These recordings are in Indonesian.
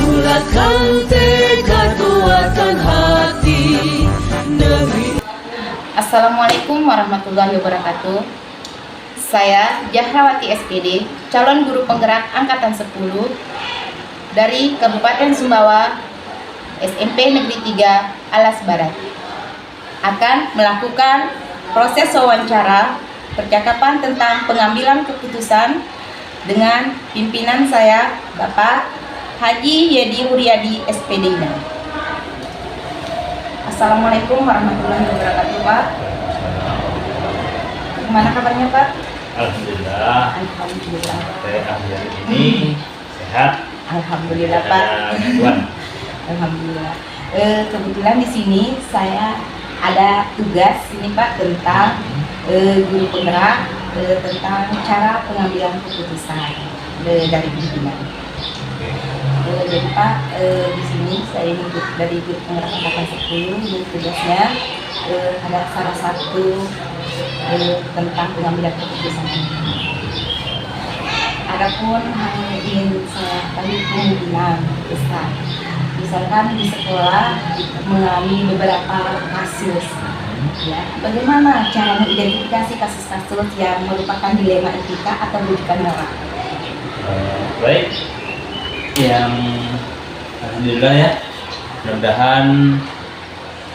Bulatkan tekad, kuatkan hati negeri. Assalamualaikum warahmatullahi wabarakatuh. Saya Jahrawati SPD, calon guru penggerak angkatan 10 dari Kabupaten Sumbawa, SMP Negeri 3 Alas Barat, akan melakukan proses wawancara percakapan tentang pengambilan keputusan dengan pimpinan saya, Bapak Haji Yedi Huryadi SPD. Assalamualaikum warahmatullahi wabarakatuh, Pak. Gimana kabarnya, Pak? Alhamdulillah. Alhamdulillah. Saya hari ini sehat. Alhamdulillah, Tidak Pak. ada gangguan. Alhamdulillah. Kebetulan di sini saya ada tugas ini, Pak, tentang guru penggerak, tentang cara pengambilan keputusan dari pimpinan. Jadi Pak, di sini saya ini dari guru penggerak angkatan 10, guru tugasnya ada salah satu tentang pengambilan keputusan. Adapun hal yang ingin saya bagi kemungkinan besar, misalkan di sekolah mengalami beberapa kasus, ya, bagaimana cara mengidentifikasi kasus-kasus yang merupakan dilema etika atau rujukan moral? Baik, yang alhamdulillah ya, mudah-mudahan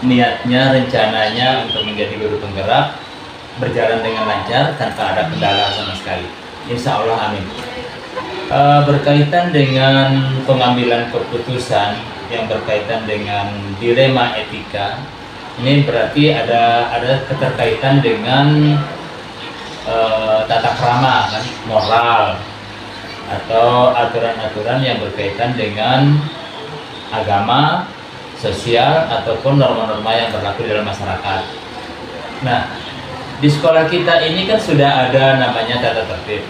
niatnya, rencananya untuk menjadi guru penggerak berjalan dengan lancar tanpa ada kendala sama sekali. Insya Allah, amin. Berkaitan dengan pengambilan keputusan yang berkaitan dengan dilema etika, ini berarti ada keterkaitan dengan tata krama, kan, moral, atau aturan-aturan yang berkaitan dengan agama, sosial, ataupun norma-norma yang berlaku dalam masyarakat. Nah, di sekolah kita ini kan sudah ada namanya tata tertib.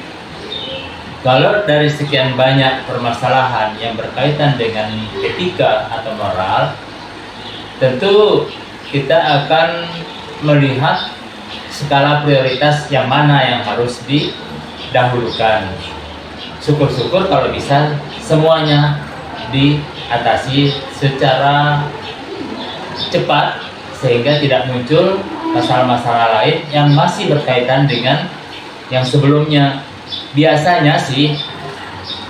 Kalau dari sekian banyak permasalahan yang berkaitan dengan etika atau moral, tentu kita akan melihat skala prioritas yang mana yang harus didahulukan. Syukur-syukur kalau bisa semuanya diatasi secara cepat sehingga tidak muncul masalah-masalah lain yang masih berkaitan dengan yang sebelumnya. Biasanya sih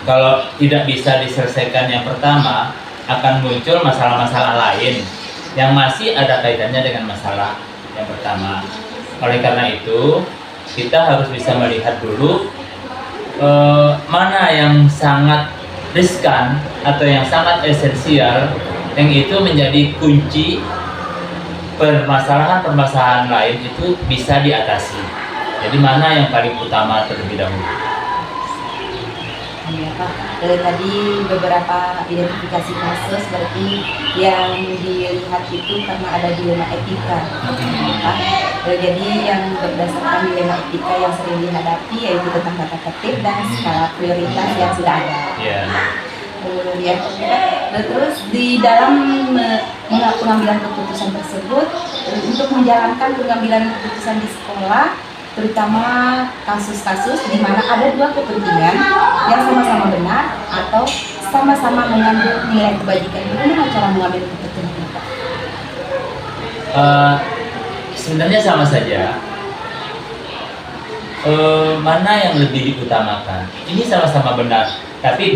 kalau tidak bisa diselesaikan yang pertama, akan muncul masalah-masalah lain yang masih ada kaitannya dengan masalah yang pertama. Oleh karena itu, kita harus bisa melihat dulu mana yang sangat riskan atau yang sangat esensial, yang itu menjadi kunci permasalahan-permasalahan lain itu bisa diatasi. Jadi mana yang paling utama terlebih dahulu? Ya, Pak. Tadi beberapa identifikasi kasus berarti yang dilihat itu karena ada dilema etika, Pak. Jadi yang berdasarkan dilema etika yang sering dihadapi yaitu tentang tata tertib dan skala prioritas yang sudah ada. Ya. Ya, terus di dalam pengambilan keputusan tersebut, untuk menjalankan pengambilan keputusan di sekolah, terutama kasus-kasus di mana ada dua kepentingan yang sama-sama benar atau sama-sama mengandung nilai kebajikan, bagaimana cara mengambil keputusan kita? Sebenarnya sama saja. Mana yang lebih diutamakan? Ini sama-sama benar, tapi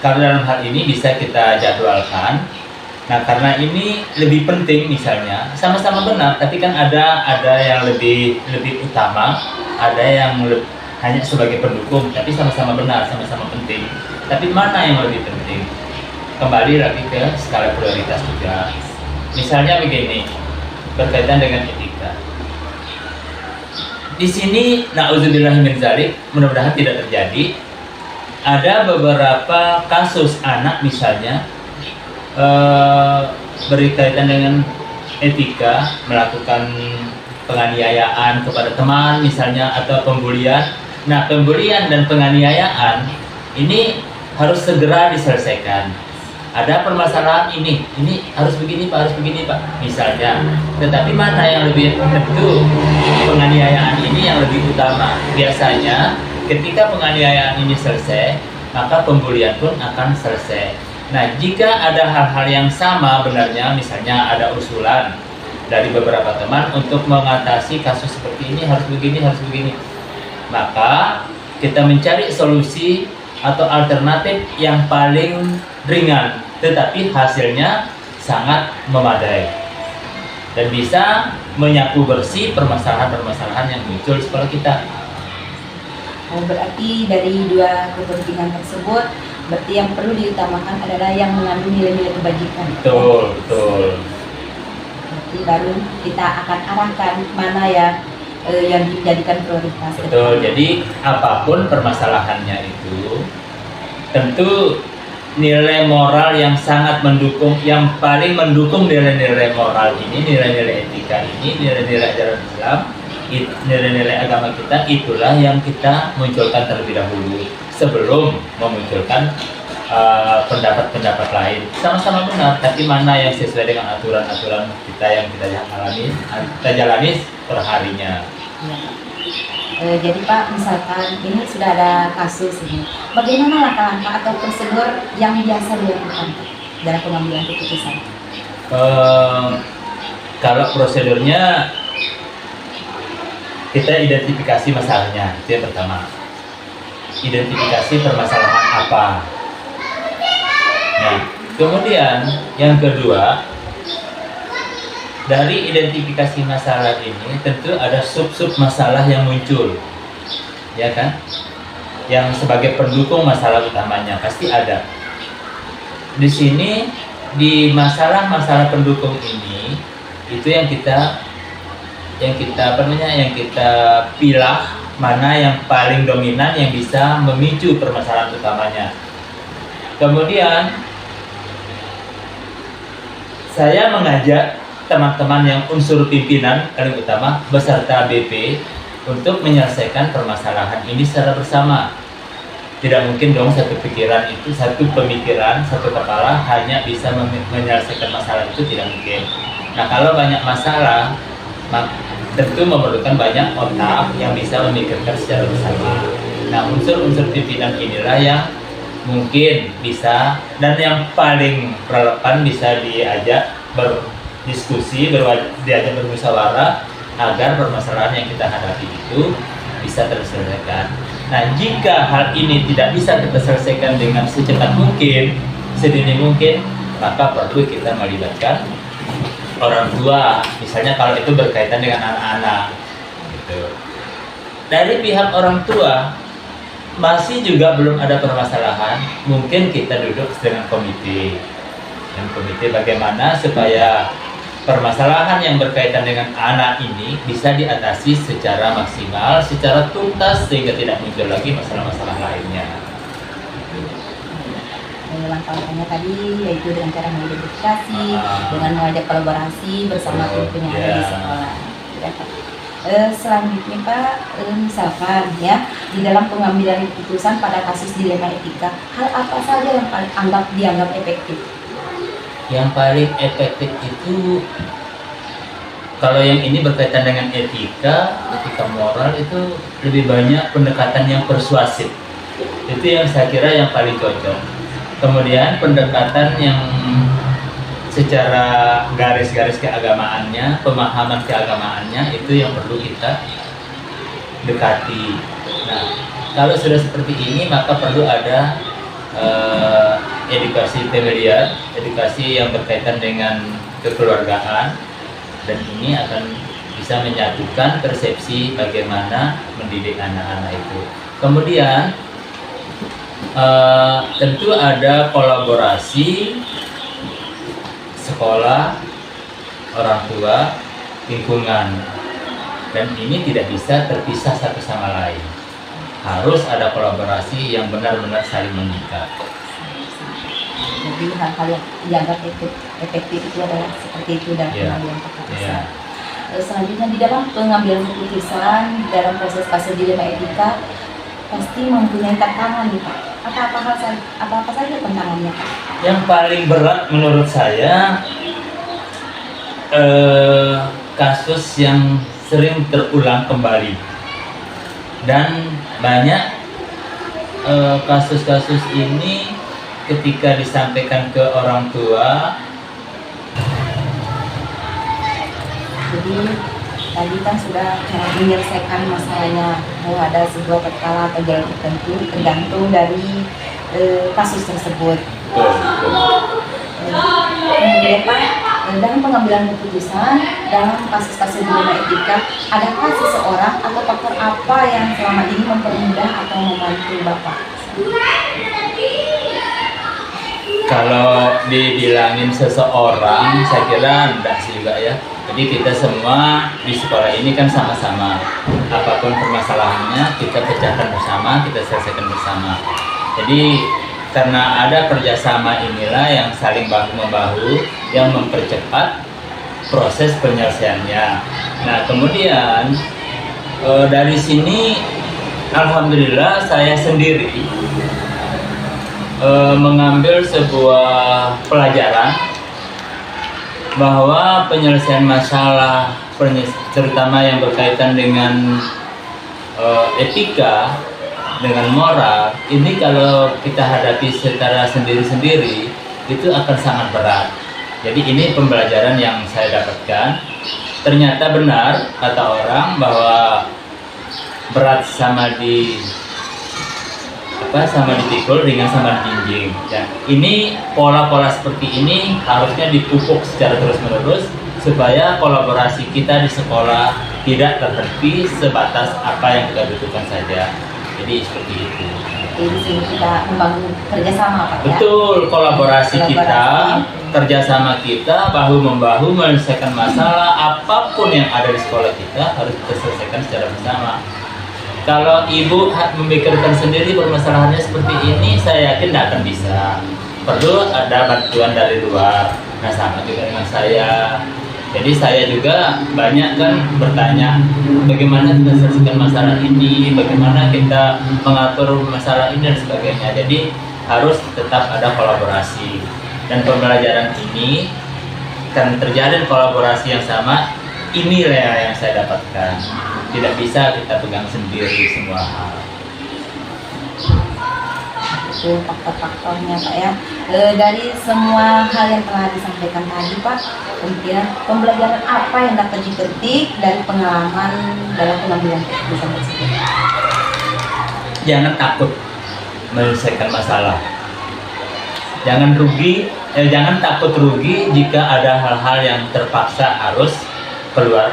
kalau dalam hal ini bisa kita jadwalkan. Nah, karena ini lebih penting, misalnya sama-sama benar, tapi kan ada yang lebih utama, ada yang hanya sebagai pendukung, tapi sama-sama benar, sama-sama penting. Tapi mana yang lebih penting? Kembali lagi ke skala prioritas juga. Misalnya begini, berkaitan dengan etika. Di sini, na'udzubillah min dzalik, mudah-mudahan tidak terjadi. Ada beberapa kasus anak misalnya berkaitan dengan etika, melakukan penganiayaan kepada teman misalnya, atau pembulian. Nah, pembulian dan penganiayaan ini harus segera diselesaikan. ada permasalahan ini harus begini Pak, harus begini Pak, misalnya. Tetapi mana yang lebih tentu penganiayaan ini yang lebih utama. Biasanya ketika penganiayaan ini selesai, maka pembulian pun akan selesai. Nah, jika ada hal-hal yang sama benarnya, misalnya ada usulan dari beberapa teman untuk mengatasi kasus seperti ini harus begini, maka kita mencari solusi atau alternatif yang paling ringan, tetapi hasilnya sangat memadai dan bisa menyapu bersih permasalahan-permasalahan yang muncul di sekolah kita. Berarti dari dua kepentingan tersebut, berarti yang perlu diutamakan adalah yang mengandung nilai-nilai kebajikan. Betul. Berarti baru kita akan arahkan mana yang dijadikan prioritas. Betul. Jadi apapun permasalahannya itu, tentu nilai moral yang sangat mendukung, yang paling mendukung nilai-nilai moral ini, nilai-nilai etika ini, nilai-nilai ajaran Islam, nilai-nilai agama kita, itulah yang kita munculkan terlebih dahulu sebelum memunculkan pendapat-pendapat lain. Sama-sama benar, tapi mana yang sesuai dengan aturan-aturan kita yang kita jalani perharinya. Jadi Pak, misalkan ini sudah ada kasus ini, bagaimana langkah-langkah atau prosedur yang biasa dilakukan dalam pengambilan keputusan? Kalau prosedurnya, kita identifikasi masalahnya, itu yang pertama. Identifikasi permasalahan apa. Nah, kemudian yang kedua, dari identifikasi masalah ini tentu ada sub-sub masalah yang muncul, ya kan? Yang sebagai pendukung masalah utamanya pasti ada. Di sini di masalah-masalah pendukung ini itu yang kita pilah mana yang paling dominan yang bisa memicu permasalahan utamanya. Kemudian saya mengajak teman-teman yang unsur pimpinan paling utama beserta BP untuk menyelesaikan permasalahan ini secara bersama. Tidak mungkin dong satu pemikiran, satu kepala hanya bisa menyelesaikan masalah itu, tidak mungkin. Nah, kalau banyak masalah, tentu memerlukan banyak otak yang bisa memikirkan secara bersama. Nah, unsur-unsur pimpinan inilah yang mungkin bisa dan yang paling relevan bisa diajak berdiskusi, diajak bermusyawarah agar permasalahan yang kita hadapi itu bisa terselesaikan. Nah, jika hal ini tidak bisa kita selesaikan dengan secepat mungkin, sedini mungkin, maka perlu kita melibatkan orang tua, misalnya kalau itu berkaitan dengan anak-anak gitu. Dari pihak orang tua masih juga belum ada permasalahan, mungkin kita duduk dengan komite bagaimana supaya permasalahan yang berkaitan dengan anak ini bisa diatasi secara maksimal, secara tuntas sehingga tidak muncul lagi masalah-masalah lainnya. Langkah-langkahnya tadi yaitu dengan cara mengidentifikasi, dengan mengajak kolaborasi bersama tim yang ada di sekolah. Selanjutnya Pak, misalkan ya di dalam pengambilan keputusan pada kasus dilema etika, hal apa saja yang dianggap efektif? Yang paling efektif itu kalau yang ini berkaitan dengan etika moral itu lebih banyak pendekatan yang persuasif. Itu yang saya kira yang paling cocok. Kemudian pendekatan yang secara garis-garis keagamaannya, pemahaman keagamaannya itu yang perlu kita dekati. Nah, kalau sudah seperti ini maka perlu ada edukasi familiar, edukasi yang berkaitan dengan kekeluargaan, dan ini akan bisa menyatukan persepsi bagaimana mendidik anak-anak itu. Kemudian tentu ada kolaborasi sekolah, orang tua, lingkungan, dan ini tidak bisa terpisah satu sama lain. Harus ada kolaborasi yang benar-benar saling mengikat. Jadi hal-hal yang dianggap efektif itu adalah seperti itu dalam pengambilan keputusan. Selanjutnya di dalam pengambilan keputusan dalam proses kasus dilema etika pasti mempunyai tantangan nih Pak. Apa saja tantangannya Pak? Yang paling berat menurut saya kasus yang sering terulang kembali, dan banyak kasus-kasus ini ketika disampaikan ke orang tua. Jadi tadi kan sudah cara menyelesaikan masalahnya, bahwa ada sebuah perkara atau jalan tertentu tergantung dari kasus tersebut. Kemudian Pak, dalam pengambilan keputusan dalam kasus-kasus dilema etika, adakah seseorang atau faktor apa yang selama ini mempermudah atau membantu Bapak? Kalau dibilangin seseorang, saya kira enggak sih juga ya. Jadi kita semua di sekolah ini kan sama-sama, apapun permasalahannya kita pecahkan bersama, kita selesaikan bersama. Jadi karena ada kerjasama inilah yang saling bahu-membahu yang mempercepat proses penyelesaiannya. Nah kemudian dari sini alhamdulillah saya sendiri mengambil sebuah pelajaran bahwa penyelesaian masalah terutama yang berkaitan dengan etika, dengan moral, ini kalau kita hadapi secara sendiri-sendiri itu akan sangat berat. Jadi ini pembelajaran yang saya dapatkan. Ternyata benar kata orang bahwa berat sama dipikul, ringan sama dijinjing. Ya, ini pola-pola seperti ini harusnya dipupuk secara terus-menerus supaya kolaborasi kita di sekolah tidak terhenti sebatas apa yang kita butuhkan saja. Jadi seperti itu. Jadi di sini kita membangun kerjasama Pak ya? Betul, kolaborasi kita, kerjasama kita, bahu-membahu menyelesaikan masalah apapun yang ada di sekolah kita harus kita selesaikan secara bersama. Kalau ibu memikirkan sendiri permasalahannya seperti ini, saya yakin tidak akan bisa. Perlu ada bantuan dari luar. Nah sama juga dengan saya. Jadi saya juga banyak kan bertanya bagaimana kita selesaikan masalah ini, bagaimana kita mengatur masalah ini dan sebagainya. Jadi harus tetap ada kolaborasi. Dan pembelajaran ini kan terjalin kolaborasi yang sama. Inilah yang saya dapatkan. Tidak bisa kita pegang sendiri semua hal. Itu faktor-faktornya Pak ya. Dari semua hal yang telah disampaikan tadi Pak, kemudian pembelajaran apa yang dapat dipetik dari pengalaman dalam pengambilan keputusan tersebut? Jangan takut menyelesaikan masalah. Jangan takut rugi jika ada hal-hal yang terpaksa harus keluar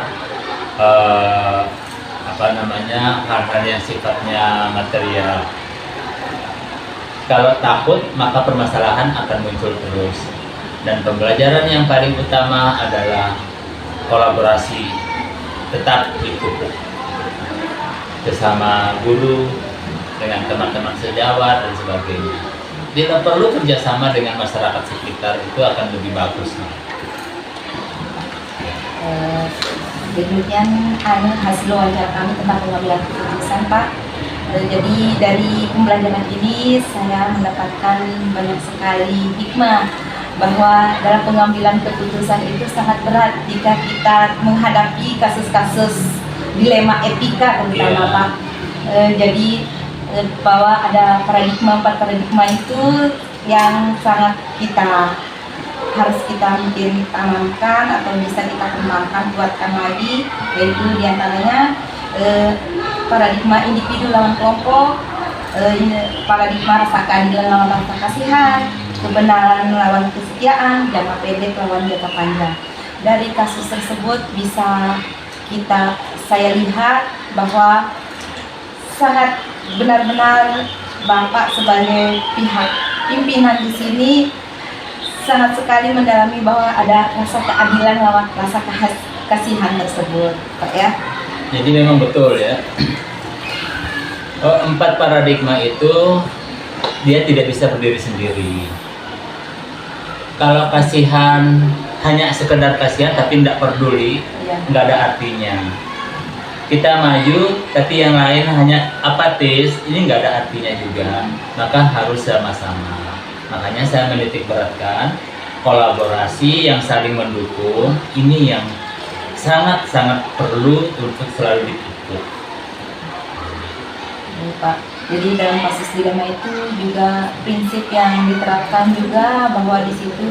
hal-hal yang sifatnya material. Kalau takut maka permasalahan akan muncul terus. Dan pembelajaran yang paling utama adalah kolaborasi tetap dipupuk bersama guru, dengan teman-teman sejawat dan sebagainya. Bila perlu kerjasama dengan masyarakat sekitar itu akan lebih bagus. Demikian hasil wawancara kami tentang pengambilan keputusan Pak. Jadi dari pembelajaran ini saya mendapatkan banyak sekali hikmah bahwa dalam pengambilan keputusan itu sangat berat jika kita menghadapi kasus-kasus dilema etika terutama Pak. Jadi bahwa ada empat paradigma itu yang sangat harus kita mungkin tanamkan atau bisa kita kembangkan, kuatkan lagi, yaitu diantaranya paradigma individu lawan kelompok, paradigma rasa keadilan lawan rasa kasihan, kebenaran lawan kesetiaan, jangka pendek lawan jangka panjang. Dari kasus tersebut bisa saya lihat bahwa sangat benar-benar Bapak sebagai pihak pimpinan di sini sangat sekali mendalami bahwa ada rasa keadilan lawan rasa kasihan tersebut, Pak ya. Jadi memang betul ya. 4 paradigma itu dia tidak bisa berdiri sendiri. Kalau kasihan hanya sekedar kasihan tapi tidak peduli, nggak ada artinya. Kita maju tapi yang lain hanya apatis, ini nggak ada artinya juga. Maka harus sama-sama. Makanya saya menitik beratkan kolaborasi yang saling mendukung ini yang sangat-sangat perlu untuk selalu dipupuk. Pak. Jadi dalam kasus dilema itu juga prinsip yang diterapkan juga bahwa di situ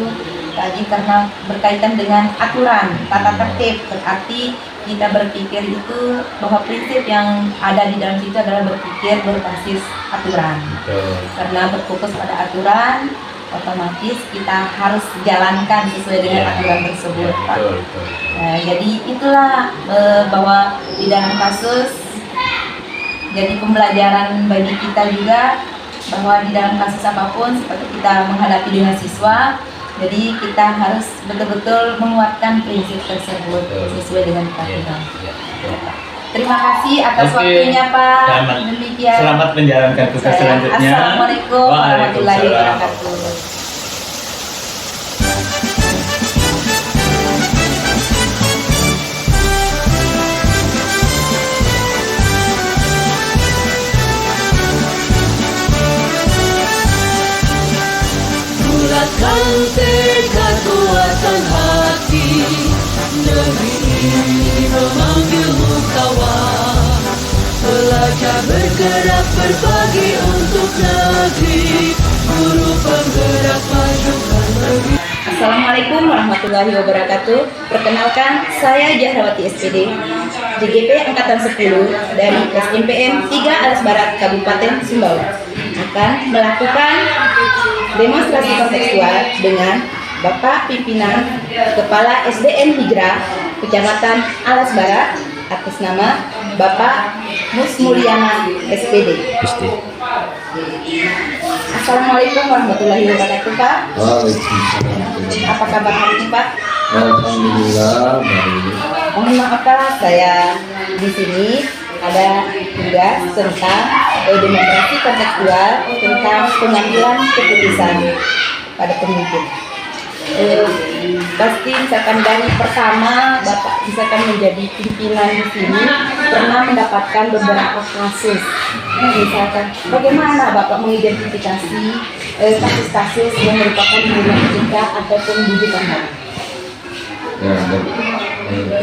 tadi karena berkaitan dengan aturan, tata tertib, berarti kita berpikir itu bahwa prinsip yang ada di dalam situ adalah berpikir berbasis aturan. Karena berfokus pada aturan, otomatis kita harus jalankan sesuai dengan aturan tersebut, Pak. Nah, jadi itulah bahwa di dalam kasus jadi pembelajaran bagi kita juga bahwa di dalam kasus apapun seperti kita menghadapi dengan siswa, jadi kita harus betul-betul menguatkan prinsip tersebut sesuai dengan peraturan. Terima kasih atas waktunya, Pak. Demikian. Selamat menjalankan tugas selanjutnya. Assalamualaikum warahmatullahi wabarakatuh. Bulatkan tekad kuatkan hati, negeri ini memanggilmu kawan. Pelajar bergerak berbagi untuk negeri, guru penggerak majukan negeri. Assalamualaikum warahmatullahi wabarakatuh. Perkenalkan, saya Jahrawati SPD, JGP Angkatan 10 dari SMPN 3 Alas Barat, Kabupaten Sumbawa, akan melakukan demonstrasi kontekstual dengan Bapak Pimpinan Kepala SDN Hijrah Kecamatan Alas Barat atas nama Bapak Musmulyana SPD. Assalamualaikum warahmatullahi wabarakatuh, Pak. Waalaikumsalam. Apa kabar hari ini, Pak? Alhamdulillah baik. Mohon maaf, Pak, saya di sini ada tugas tentang demonstrasi kontekstual tentang pengambilan keputusan pada pemimpin. Pasti misalkan dari pertama Bapak misalkan menjadi pimpinan di sini pernah mendapatkan beberapa kasus. Misalkan bagaimana Bapak mengidentifikasi kasus-kasus yang merupakan pembunuhan etika ataupun bujukan hati? Ya,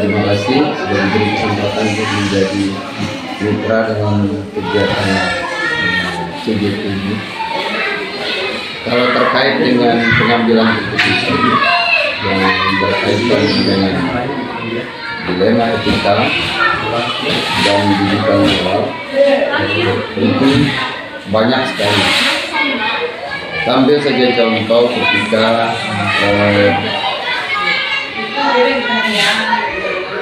terima kasih sudah diberi kesempatan untuk menjadi mitra dengan kegiatan CGP ini. Kalau terkait dengan pengambilan keputusan yang berkaitan dengan dilema etika dan digital moral, itu banyak sekali. Ambil saja contoh ketika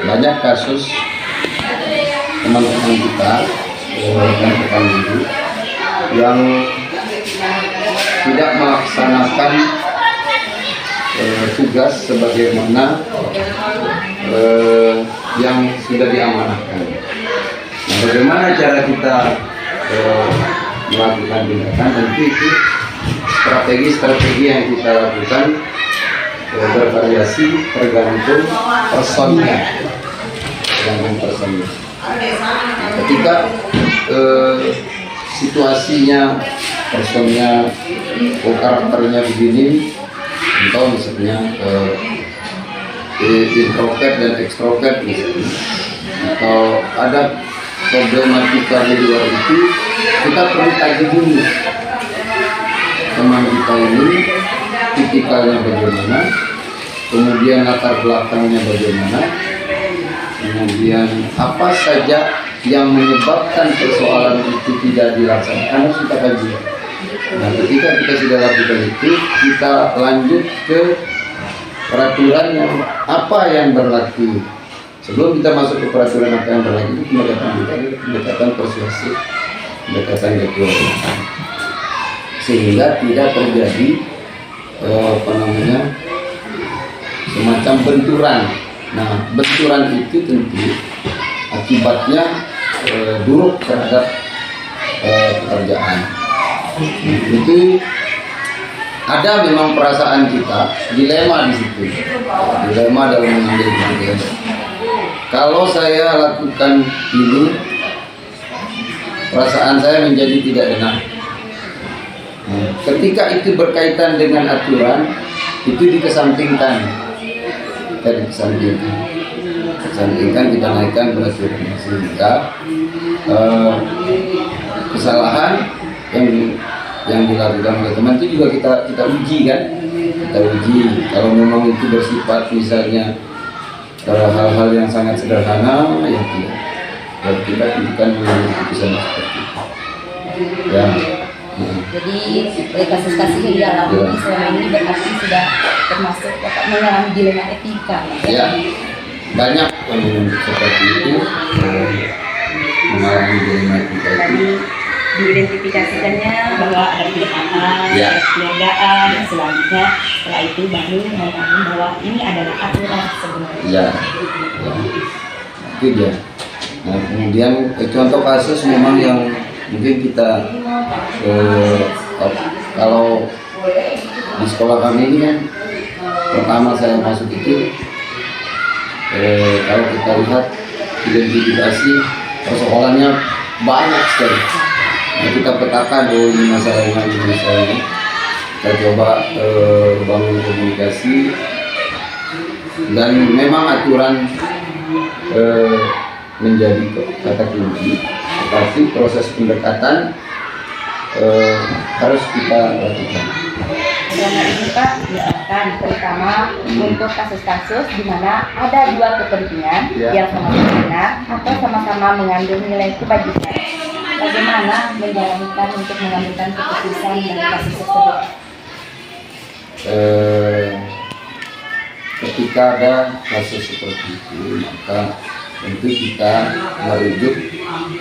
banyak kasus teman-teman kita rekan-rekan guru yang tidak melaksanakan tugas sebagaimana yang sudah diamanahkan. Nah, bagaimana cara kita melakukan tindakan? Tentu itu strategi yang kita lakukan bervariasi tergantung personnya. Ketika situasinya, personnya, karakternya begini, atau misalnya introvert dan ekstrovert misalnya, atau ada problematika di luar itu, kita perlu kaji dulu teman kita ini tipikalnya bagaimana, kemudian latar belakangnya bagaimana, kemudian apa saja yang menyebabkan persoalan itu tidak dilaksanakan, harus kita kaji. Nah, ketika kita sudah lakukan itu, kita lanjut ke peraturan yang apa yang berlaku. Sebelum kita masuk ke peraturan apa yang berlaku, itu pendekatan persuasif, pendekatan kekeluargaan, sehingga tidak terjadi semacam benturan. Nah, benturan itu tentu akibatnya buruk terhadap pekerjaan. Itu ada memang perasaan kita, dilema di situ, dilema dalam mengambil keputusan. Kalau saya lakukan ini, perasaan saya menjadi tidak enak. Ketika itu berkaitan dengan aturan, itu dikesampingkan. Kita dikesampingkan, kita naikkan peraturan sehingga kesalahan yang dilakukan oleh teman itu juga kita uji kan, kita uji kalau memang itu bersifat misalnya hal-hal yang sangat sederhana yang tidak tunjukkan mengambil keputusan seperti itu ya. Jadi kasus-kasus yang dialami selama ini berarti sudah termasuk mengalami dilema etika ya, banyak yang seperti itu mengalami dilema etika itu. Diidentifikasikannya bahwa ada kejahatan, Ya. ada penodaan, selanjutnya setelah itu baru memahami bahwa ini adalah aturan sebenarnya. Ya, itu dia. Nah, kemudian contoh kasus memang yang mungkin kita kalau di sekolah kami ini kan pertama saya masuk itu kalau kita lihat identifikasi persoalannya banyak sekali. Nah, kita petakan ini masalahnya, kita coba bangun komunikasi dan memang aturan menjadi kata kunci, tapi proses pendekatan harus kita lakukan. Karena ini Pak diarahkan terutama untuk kasus-kasus di mana ada dua kepentingan yang sama-sama benar atau sama-sama mengandung nilai kebajikan. Bagaimana menjalankan untuk mengambilkan keputusan dari kasus tersebut? Ketika ada kasus seperti itu, maka tentu kita merujuk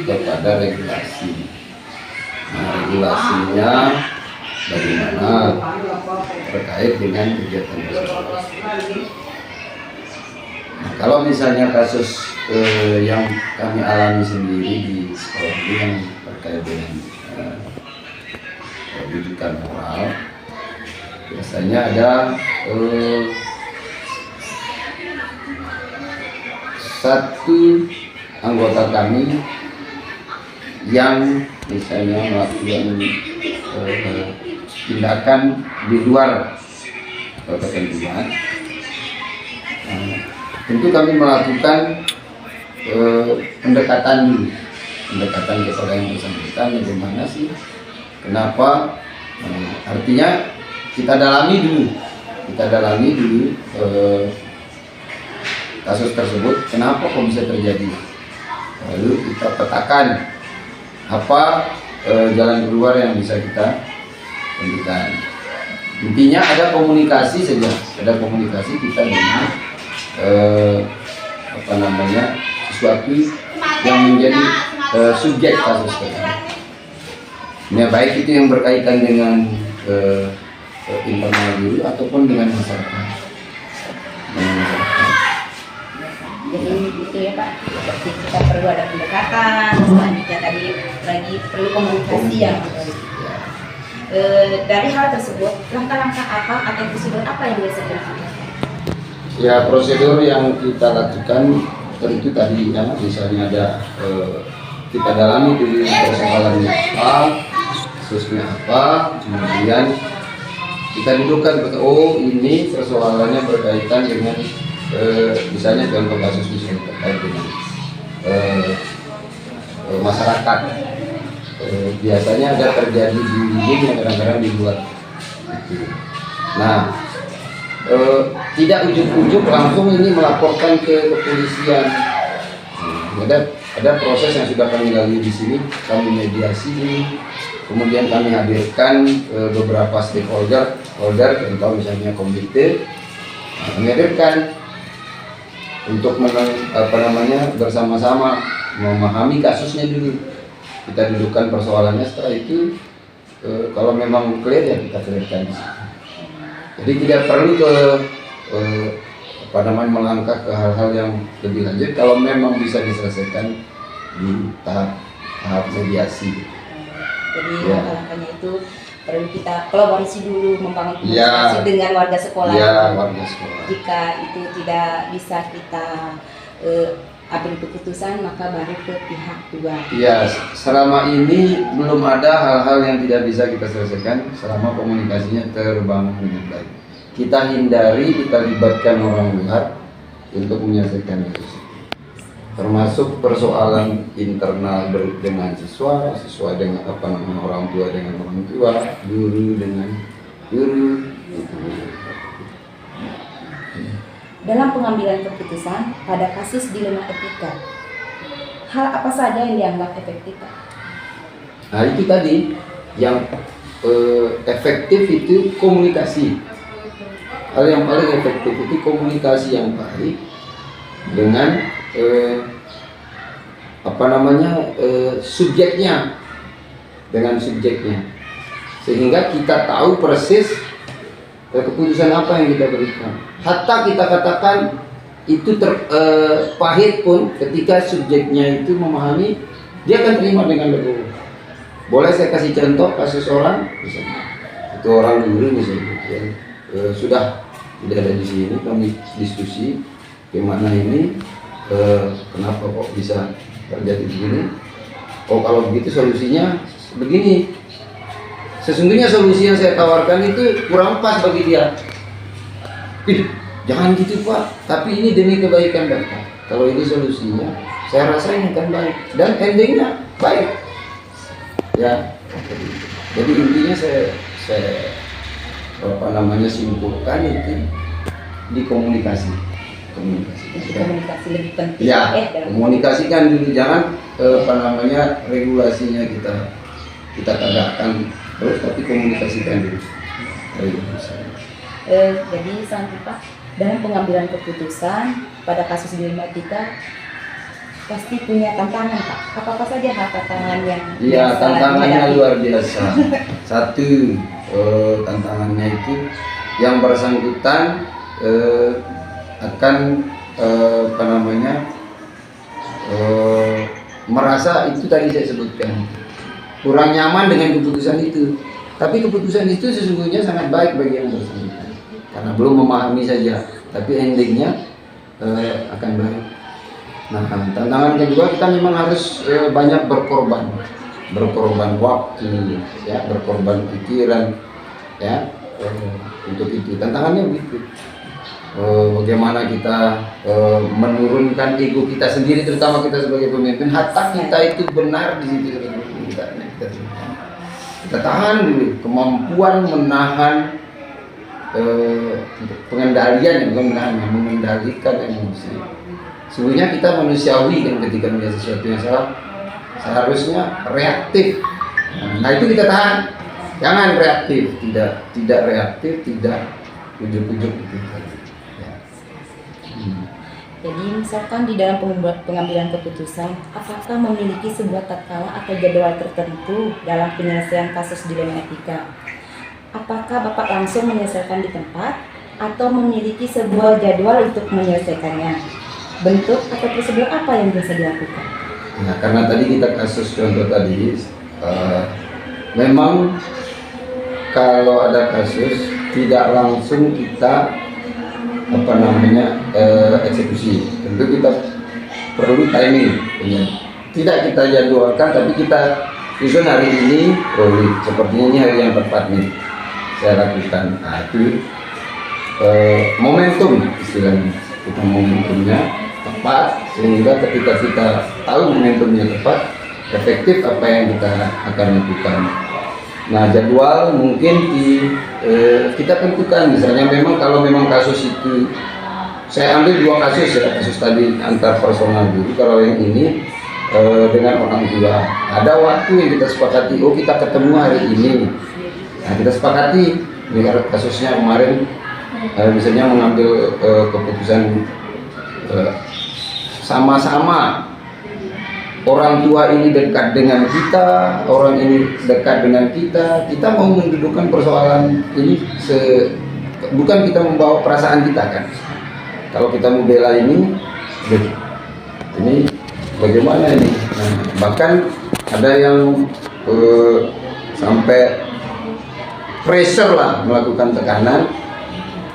kepada regulasi. Nah, regulasinya bagaimana terkait dengan kegiatan tersebut. Nah, kalau misalnya kasus yang kami alami sendiri di sekolah ini yang terkait dengan pendidikan moral, biasanya ada satu anggota kami yang misalnya melakukan tindakan di luar ketentuan. Tentu kami melakukan pendekatan kepada yang bersangkutan, bagaimana sih, kenapa, artinya kita dalami dulu kasus tersebut, kenapa kok bisa terjadi, lalu kita petakan apa jalan keluar yang bisa kita tentukan. Intinya ada komunikasi saja, kita dengan sesuatu yang menjadi subjek kasus tersebut. Ya, baik itu yang berkaitan dengan internal dulu ataupun dengan masyarakat. Jadi itu ya Pak, seperti kita perlu ada pendekatan, selanjutnya tadi lagi perlu komunikasi yang dari hal tersebut, langkah-langkah apa atau prosedur apa yang dilakukan? Ya, prosedur yang kita lakukan tentu tadi ya, misalnya ada kita dalami dulu persoalannya apa, kasusnya apa, kemudian kita dudukkan, oh ini persoalannya berkaitan dengan misalnya contoh kasus misalnya terkait dengan masyarakat, biasanya ada terjadi bullying yang kadang-kadang di luar itu. Nah, tidak ujuk-ujuk langsung ini melaporkan ke kepolisian. Ada proses yang sudah kami lalui di sini, kami mediasi ini, kemudian kami hadirkan beberapa stakeholder, contoh misalnya komite, kami hadirkan untuk bersama-sama memahami kasusnya dulu. Kita dudukkan persoalannya, setelah itu kalau memang clear ya kita clearkan. Jadi tidak perlu melangkah ke hal-hal yang lebih lanjut kalau memang bisa diselesaikan di tahap mediasi. Jadi langkah-langkahnya itu perlu kita kolaborasi dulu, membangun komunikasi dengan warga sekolah. Ya, warga sekolah. Jika itu tidak bisa kita ambil keputusan maka baru ke pihak tua. Ya, selama ini belum ada hal-hal yang tidak bisa kita selesaikan selama komunikasinya terbangun dengan baik. Kita hindari, kita libatkan orang luar untuk menyelesaikan itu. Termasuk persoalan internal dengan siswa, siswa dengan orang tua dengan orang tua, guru dengan guru. Dalam pengambilan keputusan pada kasus dilema etika, hal apa saja yang dianggap efektif, Pak? Nah itu tadi yang efektif itu komunikasi. Hal yang paling efektif itu komunikasi yang baik dengan subjeknya, dengan subjeknya, sehingga kita tahu persis keputusan apa yang kita berikan. Hatta kita katakan itu pahit pun, ketika subjeknya itu memahami, dia akan terima dengan legowo. Boleh saya kasih contoh kasus orang, misalnya itu orang guru misalnya, ya, sudah tidak ada di sini, kami diskusi gimana ini, kenapa kok bisa terjadi begini. Oh kalau begitu solusinya begini. Sesungguhnya solusi yang saya tawarkan itu kurang pas bagi dia. Jangan gitu Pak, tapi ini demi kebaikan Bapak. Kalau ini solusinya, saya rasa ini akan baik dan endingnya baik. Ya, jadi intinya saya simpulkan itu di komunikasi. Komunikasi lebih penting. Ya, komunikasikan dulu, jangan regulasinya kita tegakkan terus, tapi komunikasikan dulu. Jadi selanjutnya Pak, dalam pengambilan keputusan pada kasus dilema etika pasti punya tantangan Pak. Apa saja hal tantangan yang? Iya, tantangannya luar biasa. Satu, tantangannya itu yang bersangkutan akan merasa itu tadi saya sebutkan kurang nyaman dengan keputusan itu. Tapi keputusan itu sesungguhnya sangat baik bagi yang bersangkutan karena belum memahami saja. Tapi endingnya akan baik. Nah, tantangan kedua kita memang harus banyak berkorban waktu, ya, berkorban pikiran, ya, untuk itu. Tantangannya begitu. Bagaimana kita menurunkan ego kita sendiri, terutama kita sebagai pemimpin. Hatta kita itu benar di situ, kita tahan dulu kemampuan menahan pengendalian, mengendalikan emosi. Sebenarnya kita manusiawi kan, ketika melihat sesuatu yang salah seharusnya reaktif. Nah itu kita tahan, jangan reaktif, tidak reaktif, tidak ujuk-ujuk gitu. Ya. Jadi misalkan di dalam pengambilan keputusan, apakah memiliki sebuah tatkala atau jadwal tertentu dalam penyelesaian kasus dilema etika? Apakah Bapak langsung menyelesaikan di tempat atau memiliki sebuah jadwal untuk menyelesaikannya? Bentuk atau prosedur apa yang biasa dilakukan? Nah, karena tadi kita kasus contoh tadi, memang kalau ada kasus tidak langsung kita eksekusi. Tentu kita perlu timing, ya. Tidak kita jadwalkan, tapi kita susun hari ini, sepertinya ini hari yang tepat nih saya lakukan. Nah, itu momentum istilahnya, kita momentumnya tepat, sehingga ketika kita tahu momentumnya tepat, efektif apa yang kita akan lakukan. Nah, jadwal mungkin kita tentukan, misalnya memang kalau memang kasus itu, saya ambil 2 kasus ya, kasus tadi antar personal guru, kalau yang ini dengan orang tua, ada waktu yang kita sepakati, oh kita ketemu hari ini. Nah, kita sepakati, ini kasusnya kemarin misalnya mengambil keputusan sama-sama orang tua ini dekat dengan kita, orang ini dekat dengan kita mau mendudukkan persoalan ini bukan kita membawa perasaan kita kan. Kalau kita mau bela ini bagaimana ini? Nah, bahkan ada yang sampai pressure lah, melakukan tekanan.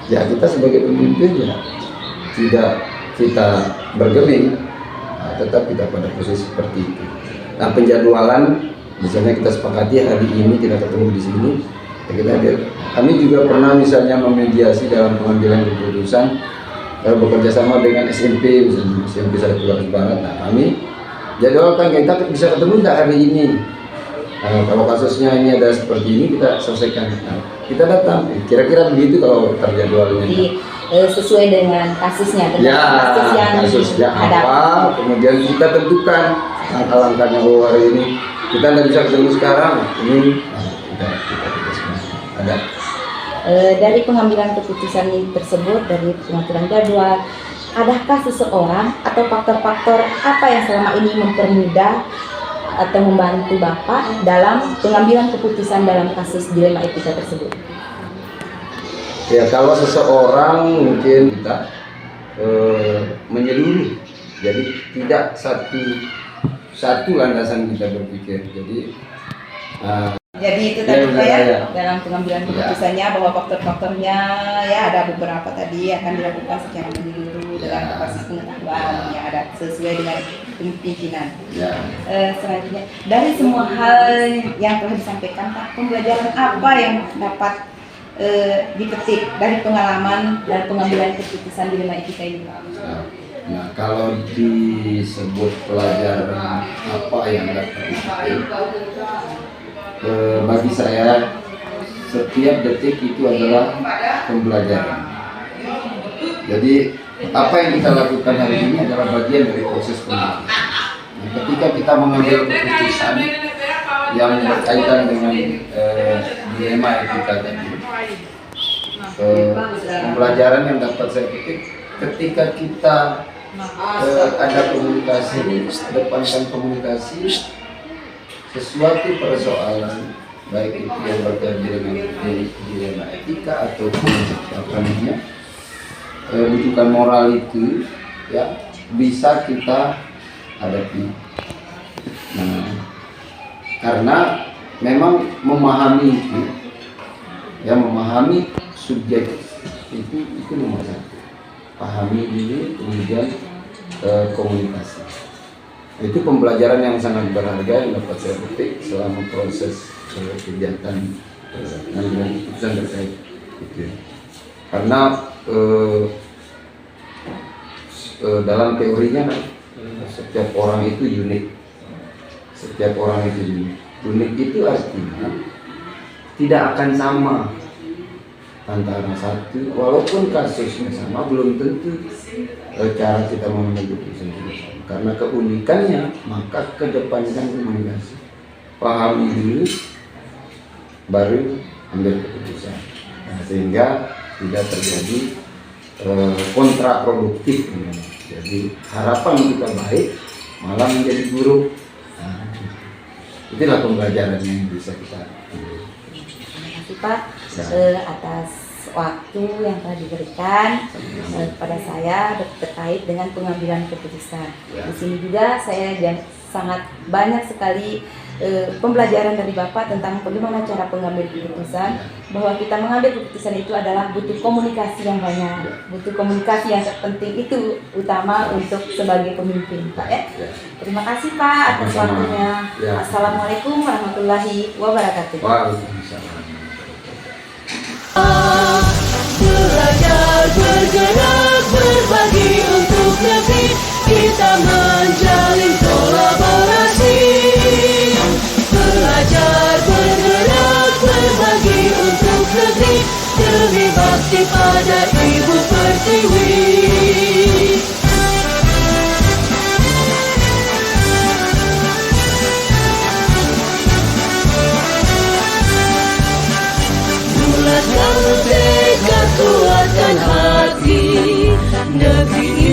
Ya kita sebagai pemimpin ya tidak kita bergeming, tetap kita pada posisi seperti itu. Nah, penjadwalan misalnya kita sepakati hari ini kita ketemu di sini, ya kita hadir. Kami juga pernah misalnya memediasi dalam pengambilan keputusan kalau bekerja sama dengan SMP, misalnya SMP 1 Garis Barat. Nah, kami jadwalkan kita bisa ketemu tidak hari ini. Nah, kalau kasusnya ini ada seperti ini kita selesaikan. Nah, kita datang. Kira-kira begitu kalau terjadwalnya. Jadi sesuai dengan kasusnya, dengan kasus yang kasusnya ada. apa, kemudian kita tentukan langkah-langkahnya. Oh, hari ini kita tidak bisa ketemu sekarang. Ini kita ada. Dari pengambilan keputusan tersebut, dari pengaturan jadwal, adakah seseorang atau faktor-faktor apa yang selama ini mempermudah atau membantu Bapak dalam pengambilan keputusan dalam kasus dilema etika tersebut? Ya, kalau seseorang mungkin kita menyeluruh, jadi tidak satu landasan kita berpikir. Jadi itu tadi Pak ya, dalam pengambilan keputusannya bahwa faktor-faktornya ya ada beberapa tadi akan dilakukan secara menyeluruh dengan kapasitas pengetahuan yang ada sesuai dengan pimpinan. Selanjutnya, dari semua hal yang telah disampaikan Pak, pembelajaran apa yang dapat dipetik dari pengalaman dan pengambilan keputusan dilema etika ini Pak? Nah, kalau disebut pelajaran apa yang dapat dipetik, bagi saya setiap detik itu adalah pembelajaran. Jadi apa yang kita lakukan hari ini adalah bagian dari proses pembelajaran. Nah, ketika kita mengambil keputusan yang berkaitan dengan dilema etika tadi, pembelajaran yang dapat saya petik ketika kita ada komunikasi, kedepankan komunikasi, sesuatu persoalan baik itu yang berkaitan dengan dilema etika ataupun apa namanya rujukan moral itu ya bisa kita hadapi. Nah, karena memang memahami itu ya, memahami subjek itu nomor satu. Pahami dulu, kemudian komunikasi. Itu pembelajaran yang sangat berharga yang dapat saya petik selama proses kegiatan pengambilan keputusan terkait itu. Karena dalam teorinya setiap orang itu unik. Setiap orang itu unik. Unik itu artinya tidak akan sama antara satu, walaupun kasusnya sama, belum tentu cara kita mengambil keputusan itu sama. Karena keunikannya, maka kedepankan komunikasi. Pahami dulu, baru ambil keputusan. Nah, sehingga tidak terjadi kontraproduktif. Jadi harapan kita baik, malah menjadi buruk. Nah, itulah pembelajaran yang bisa kita ambil. Terima kasih Pak atas waktu yang telah diberikan kepada saya terkait dengan pengambilan keputusan. Di sini juga saya sangat banyak sekali pembelajaran dari Bapak tentang bagaimana cara pengambil keputusan, bahwa kita mengambil keputusan itu adalah butuh komunikasi yang banyak, butuh komunikasi yang terpenting itu utama untuk sebagai pemimpin Pak ya. Terima kasih Pak atas waktunya. Assalamualaikum warahmatullahi wabarakatuh. Waalaikumsalam. Belajar, bergerak, berbagi untuk negeri, kita menjalin kolaborasi. Belajar, bergerak, berbagi untuk negeri, demi bakti pada Ibu Pertiwi. Bulatkan tekad, kuatkan hati, negeri